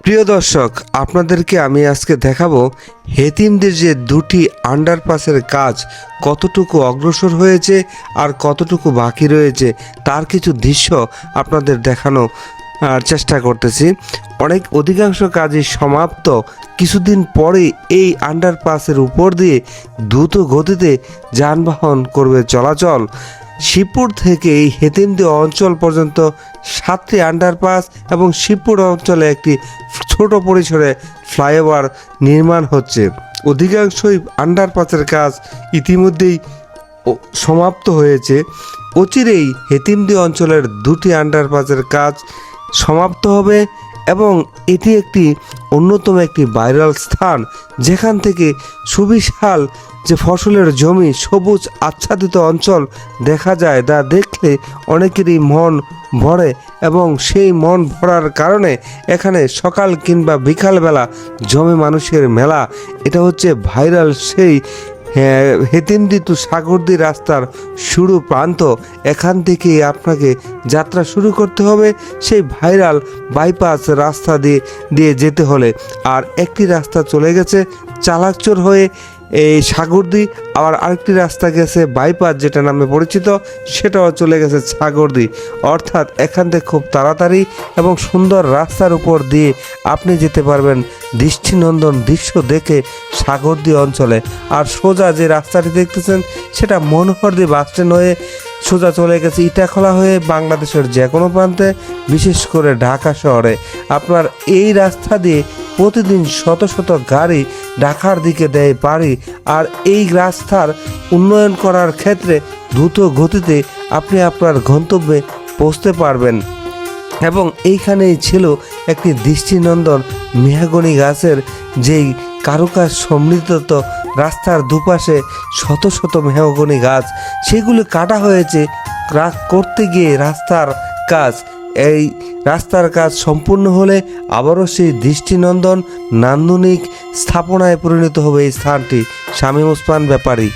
প্রিয় দর্শক, আপনাদেরকে আমি আজকে দেখাবো হেতিমদের যে দুটি আন্ডারপাসের কাজ কতটুকু অগ্রসর হয়েছে আর কতটুকু বাকি রয়েছে তার কিছু দৃশ্য আপনাদের দেখানো চেষ্টা করতেছি। অধিকাংশ কাজই সমাপ্ত। কিছুদিন পরে এই আন্ডারপাসের উপর দিয়ে দ্রুত গতিতে যানবাহন করবে চলাচল। শিবপুর থেকে এই হেতিমদি অঞ্চল পর্যন্ত 7টি আন্ডারপাস এবং শিবপুর অঞ্চলে একটি ছোট পরিসরে ফ্লাইওভার নির্মাণ হচ্ছে। অধিকাংশই আন্ডারপাসের কাজ ইতিমধ্যেই সমাপ্ত হয়েছে। অচিরেই হেতিমদি অঞ্চলের 2টি আন্ডারপাসের কাজ সমাপ্ত হবে এবং এটি একটি অন্যতম একটি ভাইরাল স্থান, যেখান থেকে সুবিশাল যে ফসলের জমি, সবুজ আচ্ছাদিত অঞ্চল দেখা যায়, যা দেখলে অনেকেরই মন ভরে এবং সেই মন ভরার কারণে এখানে সকাল কিংবা বিকালবেলা জমে মানুষের মেলা। এটা হচ্ছে ভাইরাল সেই হেতিমদি টু সাগরদি রাস্তার শুরু প্রান্ত। এখান থেকে আপনাকে যাত্রা শুরু করতে হবে সেই ভাইরাল বাইপাস রাস্তা দিয়ে যেতে হলে। আর একটি রাস্তা চলে গেছে চালাকচর হয়ে এই সাগরদি, আবার আরেকটি রাস্তা গেছে বাইপাস যেটা নামে পরিচিত, সেটাও চলে গেছে সাগরদি। অর্থাৎ এখান থেকে খুব তাড়াতাড়ি এবং সুন্দর রাস্তার উপর দিয়ে আপনি যেতে পারবেন দৃষ্টিনন্দন দৃশ্য দেখে সাগরদি অঞ্চলে। আর সোজা যে রাস্তাটি দেখতেছেন সেটা মনোহরদি বাস স্ট্যান্ড হয়ে সোজা চলে গেছে ইটাখোলা হয়ে বাংলাদেশের যে কোনো প্রান্তে, বিশেষ করে ঢাকা শহরে। আপনার এই রাস্তা দিয়ে প্রতিদিন শত শত গাড়ি ঢাকার দিকে দেয় পাড়ি। আর এই রাস্তার উন্নয়ন করার ক্ষেত্রে দ্রুত গতিতে আপনি আপনার গন্তব্যে পৌঁছতে পারবেন। এবং এইখানেই ছিল একটি দৃষ্টিনন্দন মেহগনি গাছের যেই কারুকাজ সমৃদ্ধ রাস্তার দুপাশে শত শত মেহগনি গাছ, সেগুলো কাটা হয়েছে করতে গিয়ে রাস্তার কাজ। এই রাস্তার কাজ সম্পূর্ণ হলে আবারও সেই দৃষ্টিনন্দন নান্দনিক স্থাপনায় পরিণত হবে এই স্থানটি। শামীম ওসমান ব্যাপারী।